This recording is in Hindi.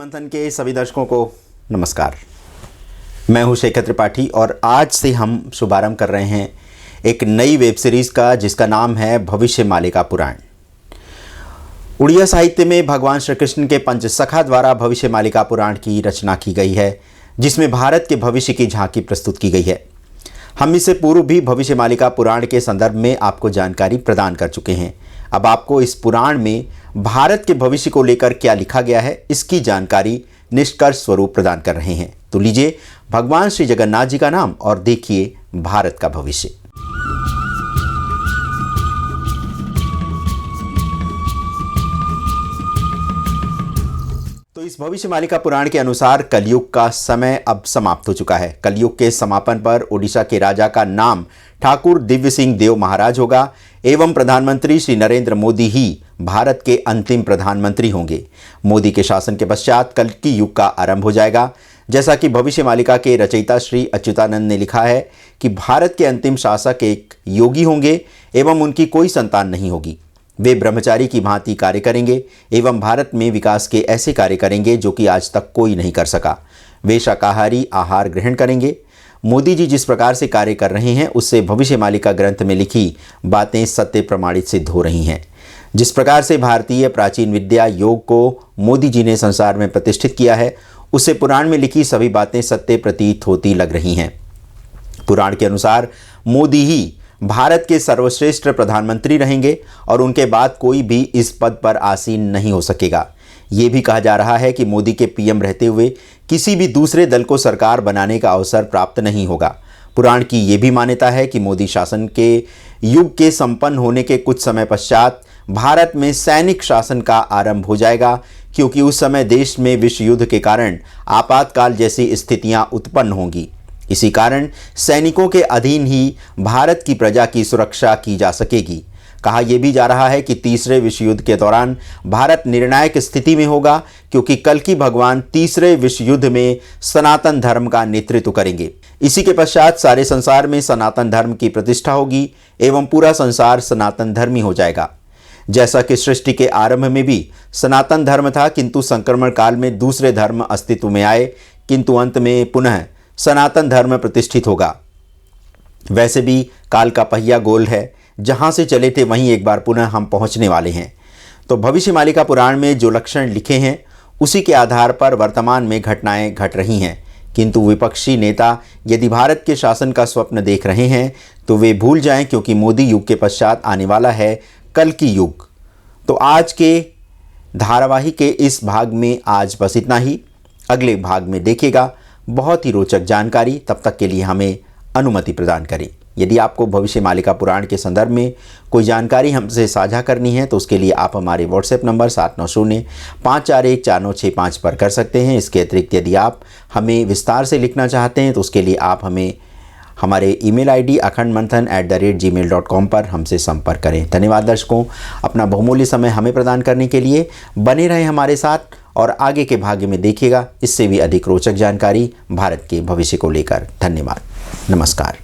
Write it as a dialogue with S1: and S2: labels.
S1: मंथन के सभी दर्शकों को नमस्कार। मैं हूं शेखर त्रिपाठी और आज से हम शुभारंभ कर रहे हैं एक नई वेब सीरीज़ का जिसका नाम है भविष्य मालिका पुराण। उड़िया साहित्य में भगवान श्री कृष्ण के पंचसखा द्वारा भविष्य मालिका पुराण की रचना की गई है, जिसमें भारत के भविष्य की झांकी प्रस्तुत की गई है। हम इससे पूर्व भी भविष्य मालिका पुराण के संदर्भ में आपको जानकारी प्रदान कर चुके हैं। अब आपको इस पुराण में भारत के भविष्य को लेकर क्या लिखा गया है, इसकी जानकारी निष्कर्ष स्वरूप प्रदान कर रहे हैं। तो लीजिए भगवान श्री जगन्नाथ जी का नाम और देखिए भारत का भविष्य। तो इस भविष्य मालिका पुराण के अनुसार कलयुग का समय अब समाप्त हो चुका है। कलयुग के समापन पर ओडिशा के राजा का नाम ठाकुर दिव्य सिंह देव महाराज होगा एवं प्रधानमंत्री श्री नरेंद्र मोदी ही भारत के अंतिम प्रधानमंत्री होंगे। मोदी के शासन के पश्चात कल्कि युग का आरंभ हो जाएगा। जैसा कि भविष्य मालिका के रचयिता श्री अच्युतानंद ने लिखा है कि भारत के अंतिम शासक एक योगी होंगे एवं उनकी कोई संतान नहीं होगी। वे ब्रह्मचारी की भांति कार्य करेंगे एवं भारत में विकास के ऐसे कार्य करेंगे जो कि आज तक कोई नहीं कर सका। वे शाकाहारी आहार ग्रहण करेंगे। मोदी जी जिस प्रकार से कार्य कर रहे हैं उससे भविष्य मालिका ग्रंथ में लिखी बातें सत्य प्रमाणित सिद्ध हो रही हैं। जिस प्रकार से भारतीय प्राचीन विद्या योग को मोदी जी ने संसार में प्रतिष्ठित किया है, उससे पुराण में लिखी सभी बातें सत्य प्रतीत होती लग रही हैं। पुराण के अनुसार मोदी ही भारत के सर्वश्रेष्ठ प्रधानमंत्री रहेंगे और उनके बाद कोई भी इस पद पर आसीन नहीं हो सकेगा। ये भी कहा जा रहा है कि मोदी के पीएम रहते हुए किसी भी दूसरे दल को सरकार बनाने का अवसर प्राप्त नहीं होगा। पुराण की ये भी मान्यता है कि मोदी शासन के युग के संपन्न होने के कुछ समय पश्चात भारत में सैनिक शासन का आरंभ हो जाएगा, क्योंकि उस समय देश में विश्व युद्ध के कारण आपातकाल जैसी स्थितियां उत्पन्न होंगी। इसी कारण सैनिकों के अधीन ही भारत की प्रजा की सुरक्षा की जा सकेगी। कहा यह भी जा रहा है कि तीसरे विश्व युद्ध के दौरान भारत निर्णायक स्थिति में होगा, क्योंकि कल्कि भगवान तीसरे विश्व युद्ध में सनातन धर्म का नेतृत्व करेंगे। इसी के पश्चात सारे संसार में सनातन धर्म की प्रतिष्ठा होगी एवं पूरा संसार सनातन धर्मी हो जाएगा। जैसा कि सृष्टि के आरंभ में भी सनातन धर्म था, किंतु संक्रमण काल में दूसरे धर्म अस्तित्व में आए, किंतु अंत में पुनः सनातन धर्म प्रतिष्ठित होगा। वैसे भी काल का पहिया गोल है, जहाँ से चले थे वहीं एक बार पुनः हम पहुँचने वाले हैं। तो भविष्य मालिका पुराण में जो लक्षण लिखे हैं उसी के आधार पर वर्तमान में घटनाएं घट रही हैं। किंतु विपक्षी नेता यदि भारत के शासन का स्वप्न देख रहे हैं तो वे भूल जाएं, क्योंकि मोदी युग के पश्चात आने वाला है कल्कि युग। तो आज के धारावाहिक के इस भाग में आज बस इतना ही। अगले भाग में देखिएगा बहुत ही रोचक जानकारी। तब तक के लिए हमें अनुमति प्रदान करें। यदि आपको भविष्य मालिका पुराण के संदर्भ में कोई जानकारी हमसे साझा करनी है तो उसके लिए आप हमारे व्हाट्सएप नंबर 7905414965 पर कर सकते हैं। इसके अतिरिक्त यदि आप हमें विस्तार से लिखना चाहते हैं तो उसके लिए आप हमें हमारे ईमेल आईडी akhandmanthan@gmail.com पर हमसे संपर्क करें। धन्यवाद दर्शकों, अपना बहुमूल्य समय हमें प्रदान करने के लिए। बने रहें हमारे साथ और आगे के भाग में देखिएगा इससे भी अधिक रोचक जानकारी भारत के भविष्य को लेकर। धन्यवाद, नमस्कार।